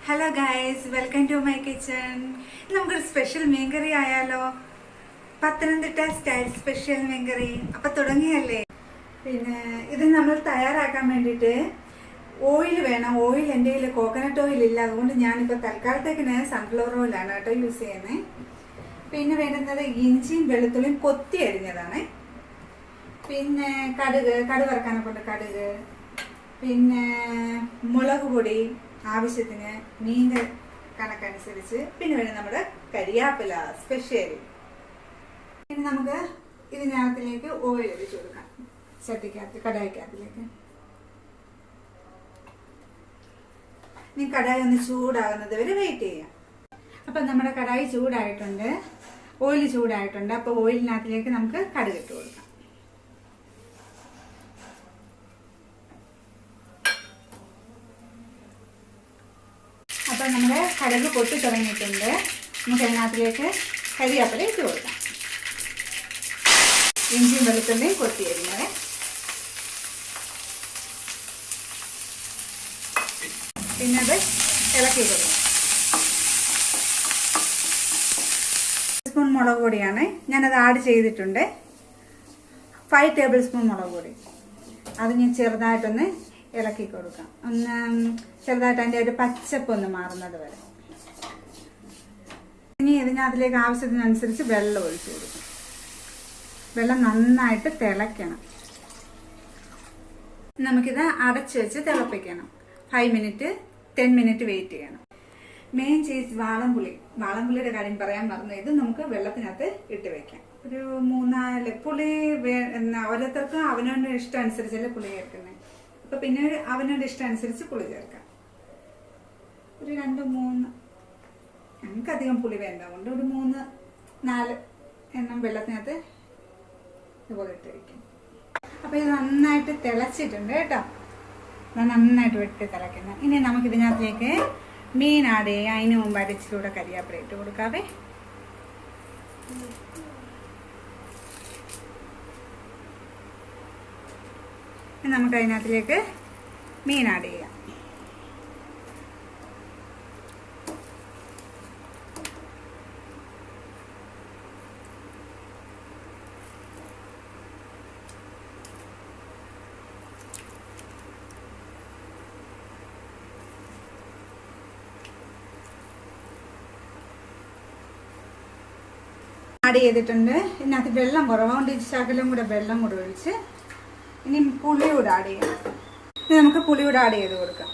Hello guys, welcome to my kitchen. നമുക്കൊരു special മീൻകറി ആയാലോ? പത്തനംതിട്ട സ്റ്റൈൽ സ്പെഷ്യൽ മീൻകറി. അപ്പം തുടങ്ങിയല്ലേ. പിന്നെ ഇത് നമ്മൾ തയ്യാറാക്കാൻ വേണ്ടിയിട്ട് ഓയിൽ വേണം. ഓയിൽ എൻ്റെ കയ്യിൽ കോക്കനട്ട് ഓയിൽ ഇല്ല, അതുകൊണ്ട് ഞാനിപ്പോൾ തൽക്കാലത്തേക്കിന് സൺഫ്ലവർ ഓയിലാണ് കേട്ടോ യൂസ് ചെയ്യുന്നത്. പിന്നെ വേണ്ടുന്നത് ഇഞ്ചിയും വെളുത്തുള്ളിയും കൊത്തി അരിഞ്ഞതാണ്. പിന്നെ കടുക് വറുക്കാനെ കൊണ്ട് കടുക്, പിന്നെ മുളക് പൊടി ആവശ്യത്തിന്, മീൻ്റെ കണക്കനുസരിച്ച്, പിന്നെ വേണം നമ്മുടെ കരിയാപ്പില സ്പെഷ്യൽ. പിന്നെ നമുക്ക് ഇതിനകത്തിലേക്ക് ഓയിൽ ഒഴിച്ചു കൊടുക്കാം. ചട്ടിക്കകത്ത് കടായിക്കകത്തിലേക്ക് ഇനി കടായി ഒന്ന് ചൂടാകുന്നത് വരെ വെയിറ്റ് ചെയ്യാം. അപ്പം നമ്മുടെ കടായി ചൂടായിട്ടുണ്ട്, ഓയിൽ ചൂടായിട്ടുണ്ട്. അപ്പോൾ ഓയിലിനകത്തിലേക്ക് നമുക്ക് കടുക് ഇട്ട് കൊടുക്കാം. അപ്പം നമ്മുടെ കടുക് പൊട്ടി തുടങ്ങിയിട്ടുണ്ട്. നമുക്ക് അതിനകത്തിലേക്ക് കരിയാപ്പില ഇട്ട് കൊടുക്കാം. ഇഞ്ചിയും വെളുത്തുള്ളിയും കൊത്തി അരിഞ്ഞത്. പിന്നെ അത് ഇളക്കി കൊടുക്കാം. സ്പൂൺ മുളക് പൊടിയാണ് ഞാനത് ആഡ് ചെയ്തിട്ടുണ്ട്. 5 ടേബിൾ സ്പൂൺ മുളക് പൊടി. അത് ഞാൻ ചെറുതായിട്ടൊന്ന് ഇളക്കി കൊടുക്കാം. ഒന്ന് ചെറുതായിട്ട് അതിൻ്റെ ഒരു പച്ചപ്പ് ഒന്ന് മാറുന്നത് വരെ. ഇനി ഇതിനകത്തിലേക്ക് ആവശ്യത്തിനനുസരിച്ച് വെള്ളം ഒഴിച്ചു കൊടുക്കും. വെള്ളം നന്നായിട്ട് തിളയ്ക്കണം. നമുക്കിത് അടച്ചു വെച്ച് തിളപ്പിക്കണം. 5 മിനിറ്റ് 10 മിനിറ്റ് വെയിറ്റ് ചെയ്യണം. മെയിൻ ചീസ് വാളംപുളിയുടെ കാര്യം പറയാൻ മറന്നു. ഇത് നമുക്ക് വെള്ളത്തിനകത്ത് ഇട്ട് വെക്കാം. ഒരു 3-4 പുളി. ഓരോരുത്തർക്കും അവനവൻ്റെ ഇഷ്ടം അനുസരിച്ചല്ലേ പുളി ചേർക്കുന്നത്. അപ്പം പിന്നെ അവനവൻ്റെ ഇഷ്ടം അനുസരിച്ച് പുളി ചേർക്കാം. ഒരു 2-3, ഞങ്ങൾക്കധികം പുളി വേണ്ട കൊണ്ട് ഒരു 3-4 എണ്ണം വെള്ളത്തിനകത്ത് ഇതുപോലെ ഇട്ട് വയ്ക്കും. അപ്പം ഇത് നന്നായിട്ട് തിളച്ചിട്ടുണ്ട് കേട്ടോ. നന്നായിട്ട് വെട്ടി തിളയ്ക്കുന്നത്. ഇനി നമുക്ക് ഇതിനകത്തേക്ക് മീൻ ആഡ് ചെയ്യാം. അതിന് മുമ്പ് അരിച്ചിലൂടെ കരിയാപ്പില ഇട്ട് കൊടുക്കാവേ. നമുക്ക് അതിനകത്തിലേക്ക് മീൻ ആഡ് ചെയ്യാം. ആഡ് ചെയ്തിട്ടുണ്ട്. ഇതിനകത്ത് വെള്ളം കുറവുണ്ട്. ശകലം കൂടെ വെള്ളം കൂടെ ഒഴിച്ച് ഇനി പുളിയൂടെ ആഡ് ചെയ്യാം. ഇനി നമുക്ക് പുളിയൂടെ ആഡ് ചെയ്ത് കൊടുക്കാം.